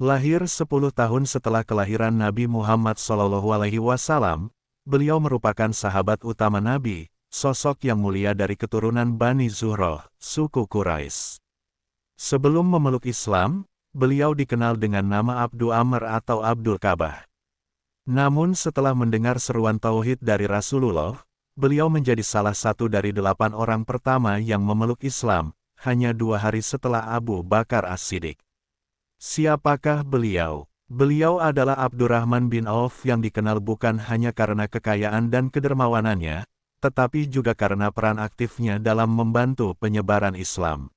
Lahir 10 tahun setelah kelahiran Nabi Muhammad SAW, beliau merupakan sahabat utama Nabi, sosok yang mulia dari keturunan Bani Zuhroh, suku Quraisy. Sebelum memeluk Islam, beliau dikenal dengan nama Abdu Amr atau Abdul Ka'bah. Namun setelah mendengar seruan tauhid dari Rasulullah, beliau menjadi salah satu dari 8 orang pertama yang memeluk Islam, hanya 2 hari setelah Abu Bakar As-Siddiq. Siapakah beliau? Beliau adalah Abdurrahman bin Auf yang dikenal bukan hanya karena kekayaan dan kedermawanannya, tetapi juga karena peran aktifnya dalam membantu penyebaran Islam.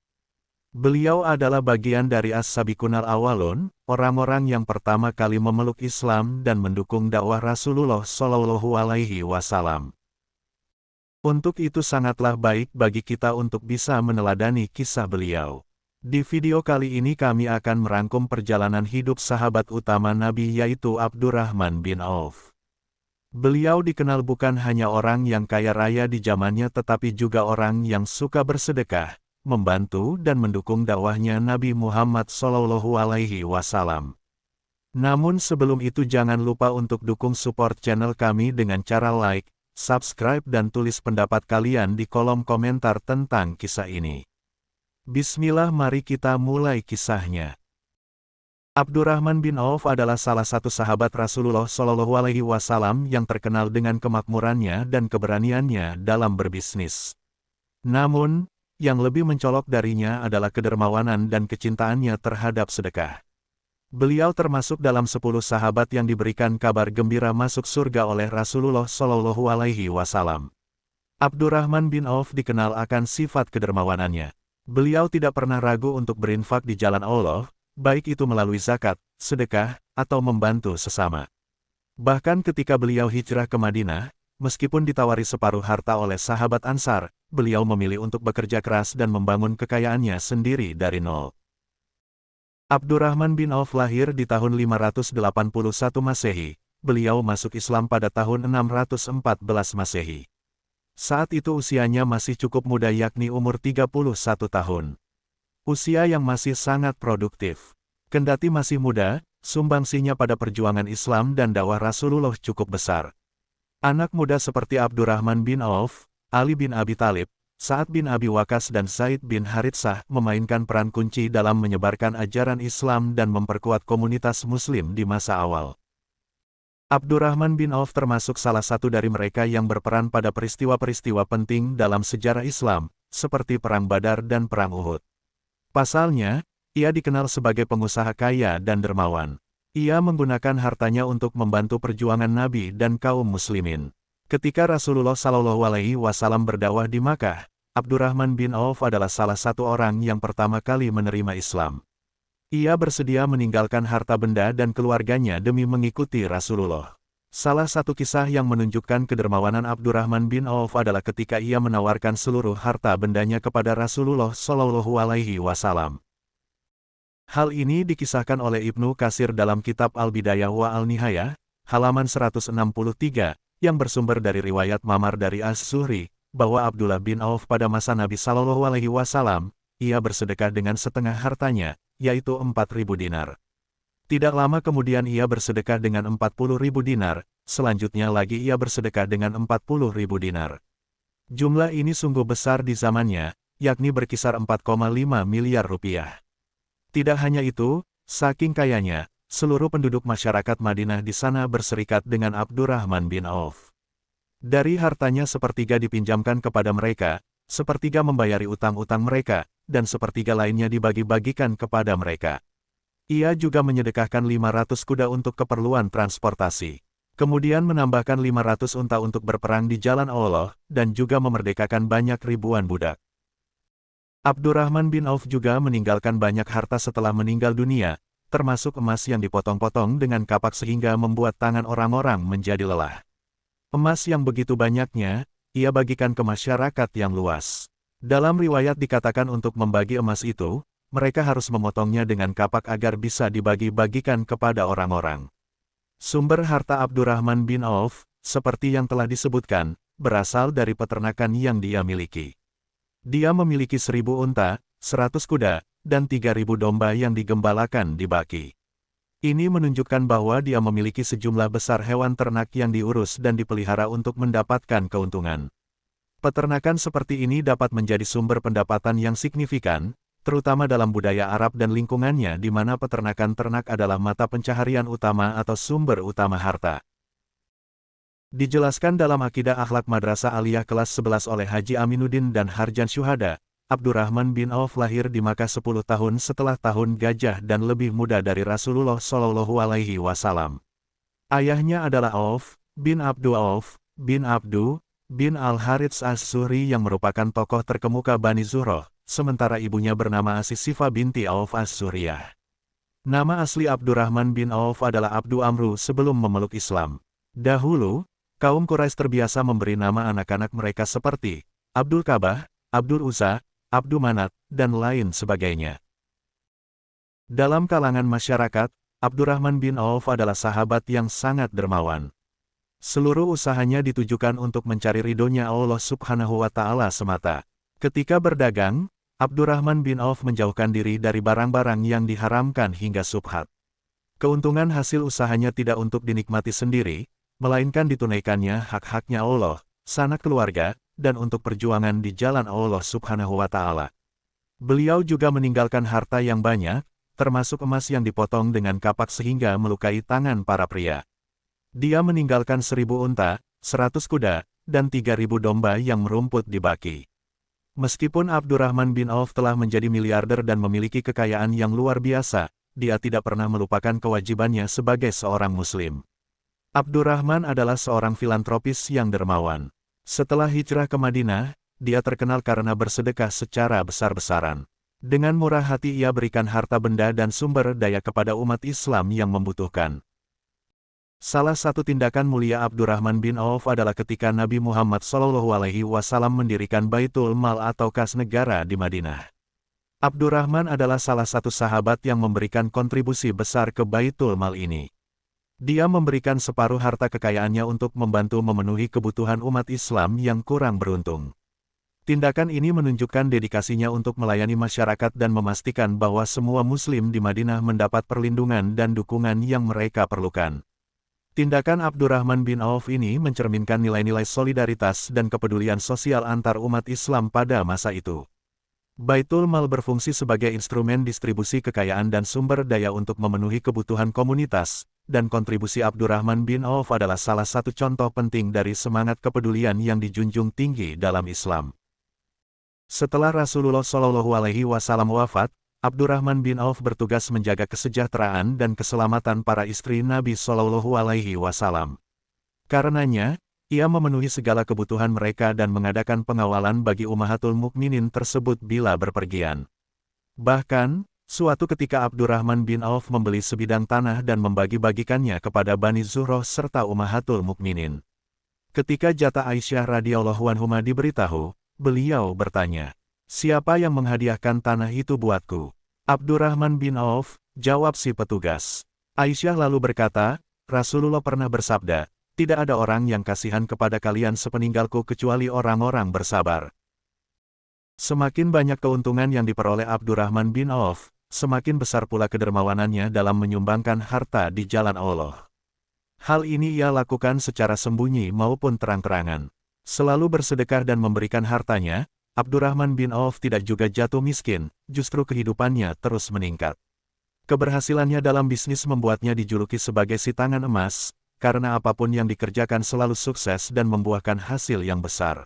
Beliau adalah bagian dari As-Sabiqunal Awalun, orang-orang yang pertama kali memeluk Islam dan mendukung dakwah Rasulullah SAW. Untuk itu sangatlah baik bagi kita untuk bisa meneladani kisah beliau. Di video kali ini kami akan merangkum perjalanan hidup sahabat utama Nabi yaitu Abdurrahman bin Auf. Beliau dikenal bukan hanya orang yang kaya raya di zamannya tetapi juga orang yang suka bersedekah, membantu dan mendukung dakwahnya Nabi Muhammad SAW. Namun sebelum itu jangan lupa untuk dukung support channel kami dengan cara like, subscribe dan tulis pendapat kalian di kolom komentar tentang kisah ini. Bismillah, mari kita mulai kisahnya. Abdurrahman bin Auf adalah salah satu sahabat Rasulullah SAW yang terkenal dengan kemakmurannya dan keberaniannya dalam berbisnis. Namun, yang lebih mencolok darinya adalah kedermawanan dan kecintaannya terhadap sedekah. Beliau termasuk dalam 10 sahabat yang diberikan kabar gembira masuk surga oleh Rasulullah SAW. Abdurrahman bin Auf dikenal akan sifat kedermawanannya. Beliau tidak pernah ragu untuk berinfak di jalan Allah, baik itu melalui zakat, sedekah, atau membantu sesama. Bahkan ketika beliau hijrah ke Madinah, meskipun ditawari separuh harta oleh sahabat Ansar, beliau memilih untuk bekerja keras dan membangun kekayaannya sendiri dari nol. Abdurrahman bin Auf lahir di tahun 581 Masehi, beliau masuk Islam pada tahun 614 Masehi. Saat itu usianya masih cukup muda yakni umur 31 tahun. Usia yang masih sangat produktif. Kendati masih muda, sumbangsinya pada perjuangan Islam dan dakwah Rasulullah cukup besar. Anak muda seperti Abdurrahman bin Auf, Ali bin Abi Thalib, Sa'ad bin Abi Waqqas dan Zaid bin Haritsah memainkan peran kunci dalam menyebarkan ajaran Islam dan memperkuat komunitas Muslim di masa awal. Abdurrahman bin Auf termasuk salah satu dari mereka yang berperan pada peristiwa-peristiwa penting dalam sejarah Islam, seperti Perang Badar dan Perang Uhud. Pasalnya, ia dikenal sebagai pengusaha kaya dan dermawan. Ia menggunakan hartanya untuk membantu perjuangan Nabi dan kaum muslimin. Ketika Rasulullah SAW berdakwah di Makkah, Abdurrahman bin Auf adalah salah satu orang yang pertama kali menerima Islam. Ia bersedia meninggalkan harta benda dan keluarganya demi mengikuti Rasulullah. Salah satu kisah yang menunjukkan kedermawanan Abdurrahman bin Auf adalah ketika ia menawarkan seluruh harta bendanya kepada Rasulullah SAW. Hal ini dikisahkan oleh Ibnu Katsir dalam kitab Al-Bidayah wa Al-Nihayah, halaman 163, yang bersumber dari riwayat Ma'mar dari Az-Zuhri, bahwa Abdullah bin Auf pada masa Nabi SAW, ia bersedekah dengan setengah hartanya, yaitu 4.000 dinar. Tidak lama kemudian ia bersedekah dengan 40.000 dinar, selanjutnya lagi ia bersedekah dengan 40.000 dinar. Jumlah ini sungguh besar di zamannya, yakni berkisar 4,5 miliar rupiah. Tidak hanya itu, saking kayanya, seluruh penduduk masyarakat Madinah di sana berserikat dengan Abdurrahman bin Auf. Dari hartanya sepertiga dipinjamkan kepada mereka, sepertiga membayari utang-utang mereka, dan sepertiga lainnya dibagi-bagikan kepada mereka. Ia juga menyedekahkan 500 kuda untuk keperluan transportasi. Kemudian menambahkan 500 unta untuk berperang di jalan Allah, dan juga memerdekakan banyak ribuan budak. Abdurrahman bin Auf juga meninggalkan banyak harta setelah meninggal dunia, termasuk emas yang dipotong-potong dengan kapak sehingga membuat tangan orang-orang menjadi lelah. Emas yang begitu banyaknya, ia bagikan ke masyarakat yang luas. Dalam riwayat dikatakan untuk membagi emas itu, mereka harus memotongnya dengan kapak agar bisa dibagi-bagikan kepada orang-orang. Sumber harta Abdurrahman bin Auf, seperti yang telah disebutkan, berasal dari peternakan yang dia miliki. Dia memiliki 1.000 unta, 100 kuda, dan 3.000 domba yang digembalakan di Baqi. Ini menunjukkan bahwa dia memiliki sejumlah besar hewan ternak yang diurus dan dipelihara untuk mendapatkan keuntungan. Peternakan seperti ini dapat menjadi sumber pendapatan yang signifikan, terutama dalam budaya Arab dan lingkungannya di mana peternakan ternak adalah mata pencaharian utama atau sumber utama harta. Dijelaskan dalam Akidah Akhlak Madrasah Aliyah kelas 11 oleh Haji Aminuddin dan Harjan Syuhada, Abdurrahman bin Auf lahir di Makkah 10 tahun setelah tahun gajah dan lebih muda dari Rasulullah Shallallahu Alaihi Wasallam. Ayahnya adalah Auf bin Abdu Auf bin Abdu bin Al-Harits As-Zuhri yang merupakan tokoh terkemuka Bani Zuhroh, sementara ibunya bernama Asisifah binti Auf As-Zuhriyah. Nama asli Abdurrahman bin Auf adalah Abdu Amru sebelum memeluk Islam. Dahulu, kaum Quraisy terbiasa memberi nama anak-anak mereka seperti Abdul Kabah, Abdul Uzza, Abdu Manat, dan lain sebagainya. Dalam kalangan masyarakat, Abdurrahman bin Auf adalah sahabat yang sangat dermawan. Seluruh usahanya ditujukan untuk mencari ridhonya Allah Subhanahu wa Ta'ala semata. Ketika berdagang, Abdurrahman bin Auf menjauhkan diri dari barang-barang yang diharamkan hingga subhat. Keuntungan hasil usahanya tidak untuk dinikmati sendiri, melainkan ditunaikannya hak-haknya Allah, sanak keluarga, dan untuk perjuangan di jalan Allah Subhanahu wa Ta'ala. Beliau juga meninggalkan harta yang banyak, termasuk emas yang dipotong dengan kapak sehingga melukai tangan para pria. Dia meninggalkan 1000 unta, 100 kuda, dan 3000 domba yang merumput di baki. Meskipun Abdurrahman bin Auf telah menjadi miliarder dan memiliki kekayaan yang luar biasa, dia tidak pernah melupakan kewajibannya sebagai seorang muslim. Abdurrahman adalah seorang filantropis yang dermawan. Setelah hijrah ke Madinah, dia terkenal karena bersedekah secara besar-besaran. Dengan murah hati ia berikan harta benda dan sumber daya kepada umat Islam yang membutuhkan. Salah satu tindakan mulia Abdurrahman bin Auf adalah ketika Nabi Muhammad SAW mendirikan Baitul Mal atau kas negara di Madinah. Abdurrahman adalah salah satu sahabat yang memberikan kontribusi besar ke Baitul Mal ini. Dia memberikan separuh harta kekayaannya untuk membantu memenuhi kebutuhan umat Islam yang kurang beruntung. Tindakan ini menunjukkan dedikasinya untuk melayani masyarakat dan memastikan bahwa semua Muslim di Madinah mendapat perlindungan dan dukungan yang mereka perlukan. Tindakan Abdurrahman bin Auf ini mencerminkan nilai-nilai solidaritas dan kepedulian sosial antar umat Islam pada masa itu. Baitul Mal berfungsi sebagai instrumen distribusi kekayaan dan sumber daya untuk memenuhi kebutuhan komunitas, dan kontribusi Abdurrahman bin Auf adalah salah satu contoh penting dari semangat kepedulian yang dijunjung tinggi dalam Islam. Setelah Rasulullah SAW wafat, Abdurrahman bin Auf bertugas menjaga kesejahteraan dan keselamatan para istri Nabi SAW. Karenanya, ia memenuhi segala kebutuhan mereka dan mengadakan pengawalan bagi Ummahatul Mukminin tersebut bila berpergian. Bahkan, suatu ketika Abdurrahman bin Auf membeli sebidang tanah dan membagi-bagikannya kepada Bani Zuhroh serta Ummahatul Mukminin. Ketika jatah Aisyah radhiyallahu anhuma diberitahu, beliau bertanya, "Siapa yang menghadiahkan tanah itu buatku?" "Abdurrahman bin Auf," jawab si petugas. Aisyah lalu berkata, "Rasulullah pernah bersabda, tidak ada orang yang kasihan kepada kalian sepeninggalku kecuali orang-orang bersabar." Semakin banyak keuntungan yang diperoleh Abdurrahman bin Auf, semakin besar pula kedermawanannya dalam menyumbangkan harta di jalan Allah. Hal ini ia lakukan secara sembunyi maupun terang-terangan. Selalu bersedekah dan memberikan hartanya, Abdurrahman bin Auf tidak juga jatuh miskin, justru kehidupannya terus meningkat. Keberhasilannya dalam bisnis membuatnya dijuluki sebagai si tangan emas, karena apapun yang dikerjakan selalu sukses dan membuahkan hasil yang besar.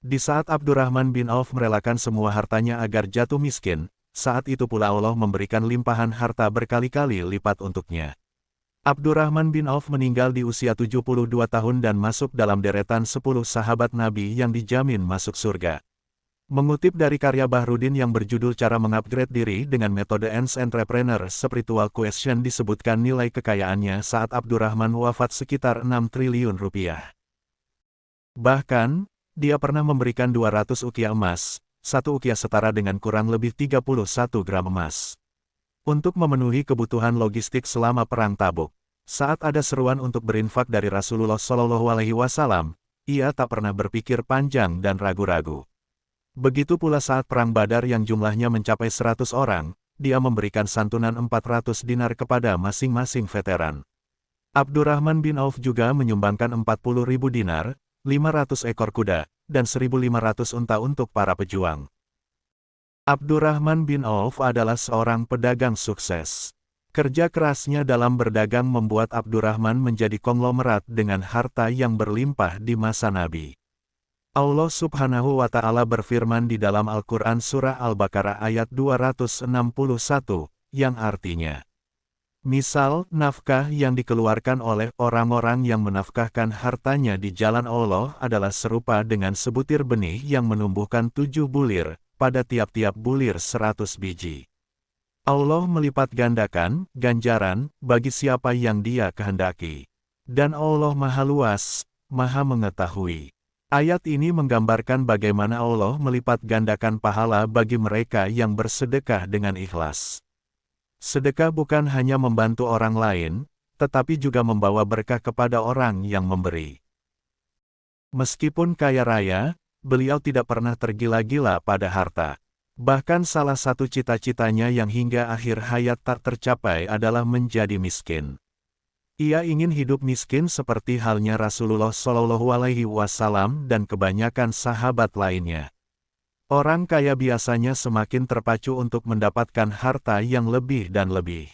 Di saat Abdurrahman bin Auf merelakan semua hartanya agar jatuh miskin, saat itu pula Allah memberikan limpahan harta berkali-kali lipat untuknya. Abdurrahman bin Auf meninggal di usia 72 tahun dan masuk dalam deretan 10 sahabat Nabi yang dijamin masuk surga. Mengutip dari karya Bahrudin yang berjudul Cara Mengupgrade Diri dengan Metode Ants Entrepreneur Spiritual Question disebutkan nilai kekayaannya saat Abdurrahman wafat sekitar 6 triliun rupiah. Bahkan, dia pernah memberikan 200 ukiah emas, satu ukiah setara dengan kurang lebih 31 gram emas, untuk memenuhi kebutuhan logistik selama Perang Tabuk. Saat ada seruan untuk berinfak dari Rasulullah SAW, ia tak pernah berpikir panjang dan ragu-ragu. Begitu pula saat Perang Badar yang jumlahnya mencapai 100 orang, dia memberikan santunan 400 dinar kepada masing-masing veteran. Abdurrahman bin Auf juga menyumbangkan 40.000 dinar, 500 ekor kuda, dan 1.500 unta untuk para pejuang. Abdurrahman bin Auf adalah seorang pedagang sukses. Kerja kerasnya dalam berdagang membuat Abdurrahman menjadi konglomerat dengan harta yang berlimpah di masa Nabi. Allah Subhanahu wa Ta'ala berfirman di dalam Al-Quran Surah Al-Baqarah ayat 261, yang artinya, misal, nafkah yang dikeluarkan oleh orang-orang yang menafkahkan hartanya di jalan Allah adalah serupa dengan sebutir benih yang menumbuhkan 7 bulir, pada tiap-tiap bulir 100 biji. Allah melipat gandakan ganjaran bagi siapa yang Dia kehendaki. Dan Allah Maha Luas, Maha Mengetahui. Ayat ini menggambarkan bagaimana Allah melipat gandakan pahala bagi mereka yang bersedekah dengan ikhlas. Sedekah bukan hanya membantu orang lain, tetapi juga membawa berkah kepada orang yang memberi. Meskipun kaya raya, beliau tidak pernah tergila-gila pada harta. Bahkan salah satu cita-citanya yang hingga akhir hayat tak tercapai adalah menjadi miskin. Ia ingin hidup miskin seperti halnya Rasulullah SAW dan kebanyakan sahabat lainnya. Orang kaya biasanya semakin terpacu untuk mendapatkan harta yang lebih dan lebih.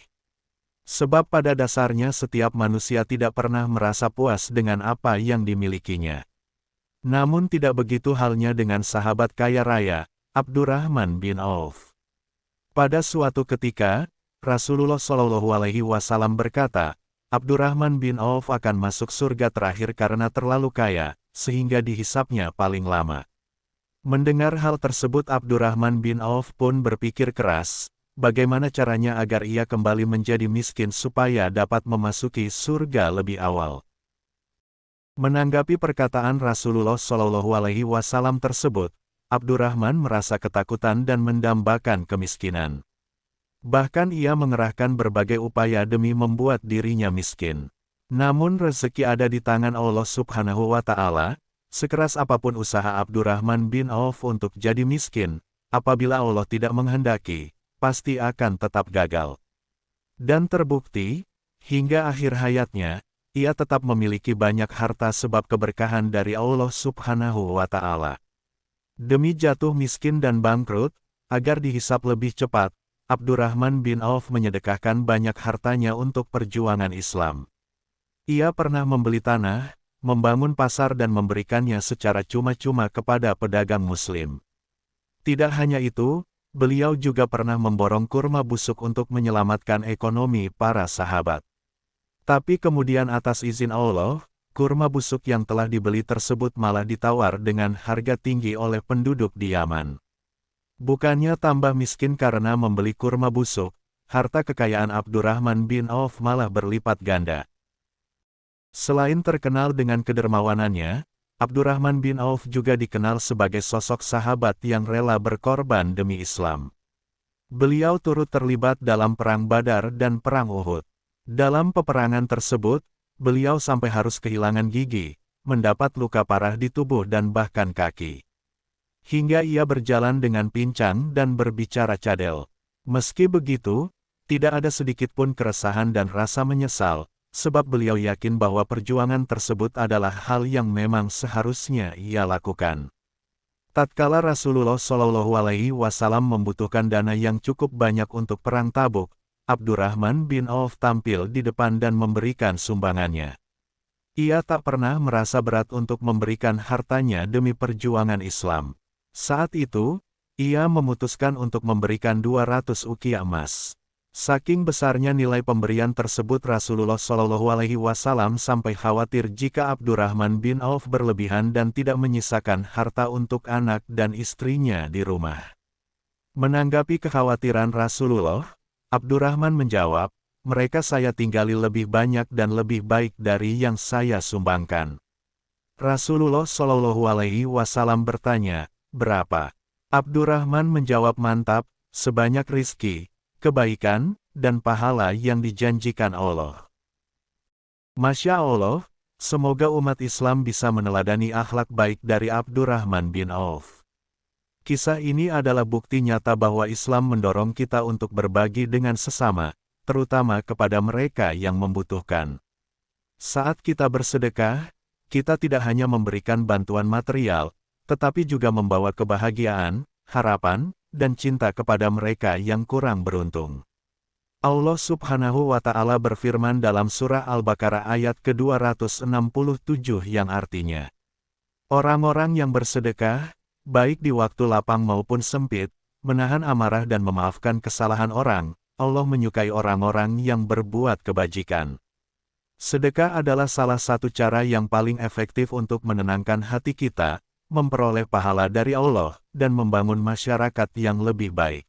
Sebab pada dasarnya setiap manusia tidak pernah merasa puas dengan apa yang dimilikinya. Namun tidak begitu halnya dengan sahabat kaya raya, Abdurrahman bin Auf. Pada suatu ketika, Rasulullah SAW berkata, Abdurrahman bin Auf akan masuk surga terakhir karena terlalu kaya, sehingga dihisapnya paling lama. Mendengar hal tersebut Abdurrahman bin Auf pun berpikir keras, bagaimana caranya agar ia kembali menjadi miskin supaya dapat memasuki surga lebih awal. Menanggapi perkataan Rasulullah SAW tersebut, Abdurrahman merasa ketakutan dan mendambakan kemiskinan. Bahkan ia mengerahkan berbagai upaya demi membuat dirinya miskin. Namun rezeki ada di tangan Allah Subhanahu wa Ta'ala. Sekeras apapun usaha Abdurrahman bin Auf untuk jadi miskin, apabila Allah tidak menghendaki, pasti akan tetap gagal. Dan terbukti, hingga akhir hayatnya, ia tetap memiliki banyak harta sebab keberkahan dari Allah Subhanahu wa Ta'ala. Demi jatuh miskin dan bangkrut, agar dihisap lebih cepat, Abdurrahman bin Auf menyedekahkan banyak hartanya untuk perjuangan Islam. Ia pernah membeli tanah, membangun pasar dan memberikannya secara cuma-cuma kepada pedagang muslim. Tidak hanya itu, beliau juga pernah memborong kurma busuk untuk menyelamatkan ekonomi para sahabat. Tapi kemudian atas izin Allah, kurma busuk yang telah dibeli tersebut malah ditawar dengan harga tinggi oleh penduduk di Yaman. Bukannya tambah miskin karena membeli kurma busuk, harta kekayaan Abdurrahman bin Auf malah berlipat ganda. Selain terkenal dengan kedermawanannya, Abdurrahman bin Auf juga dikenal sebagai sosok sahabat yang rela berkorban demi Islam. Beliau turut terlibat dalam Perang Badar dan Perang Uhud. Dalam peperangan tersebut, beliau sampai harus kehilangan gigi, mendapat luka parah di tubuh dan bahkan kaki. Hingga ia berjalan dengan pincang dan berbicara cadel. Meski begitu, tidak ada sedikit pun keresahan dan rasa menyesal, sebab beliau yakin bahwa perjuangan tersebut adalah hal yang memang seharusnya ia lakukan. Tatkala Rasulullah SAW membutuhkan dana yang cukup banyak untuk perang Tabuk, Abdurrahman bin Auf tampil di depan dan memberikan sumbangannya. Ia tak pernah merasa berat untuk memberikan hartanya demi perjuangan Islam. Saat itu, ia memutuskan untuk memberikan 200 ukiah emas. Saking besarnya nilai pemberian tersebut Rasulullah SAW sampai khawatir jika Abdurrahman bin Auf berlebihan dan tidak menyisakan harta untuk anak dan istrinya di rumah. Menanggapi kekhawatiran Rasulullah, Abdurrahman menjawab, mereka saya tinggali lebih banyak dan lebih baik dari yang saya sumbangkan. Rasulullah SAW bertanya, berapa? Abdurrahman menjawab mantap, sebanyak rizki, kebaikan, dan pahala yang dijanjikan Allah. Masya Allah, semoga umat Islam bisa meneladani akhlak baik dari Abdurrahman bin Auf. Kisah ini adalah bukti nyata bahwa Islam mendorong kita untuk berbagi dengan sesama, terutama kepada mereka yang membutuhkan. Saat kita bersedekah, kita tidak hanya memberikan bantuan material, tetapi juga membawa kebahagiaan, harapan, dan cinta kepada mereka yang kurang beruntung. Allah Subhanahu wa Ta'ala berfirman dalam Surah Al-Baqarah ayat ke-267 yang artinya, orang-orang yang bersedekah, baik di waktu lapang maupun sempit, menahan amarah dan memaafkan kesalahan orang, Allah menyukai orang-orang yang berbuat kebajikan. Sedekah adalah salah satu cara yang paling efektif untuk menenangkan hati kita, memperoleh pahala dari Allah, dan membangun masyarakat yang lebih baik.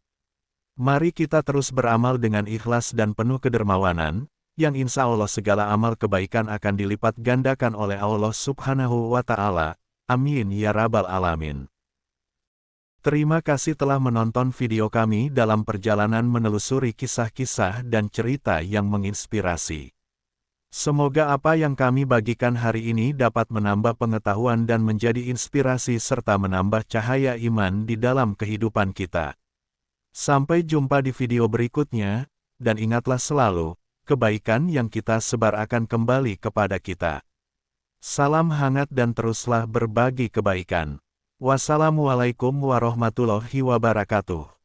Mari kita terus beramal dengan ikhlas dan penuh kedermawanan, yang insya Allah segala amal kebaikan akan dilipat gandakan oleh Allah Subhanahu wa Ta'ala. Amin ya Rabbal Alamin. Terima kasih telah menonton video kami dalam perjalanan menelusuri kisah-kisah dan cerita yang menginspirasi. Semoga apa yang kami bagikan hari ini dapat menambah pengetahuan dan menjadi inspirasi serta menambah cahaya iman di dalam kehidupan kita. Sampai jumpa di video berikutnya, dan ingatlah selalu, kebaikan yang kita sebar akan kembali kepada kita. Salam hangat dan teruslah berbagi kebaikan. Wassalamualaikum warahmatullahi wabarakatuh.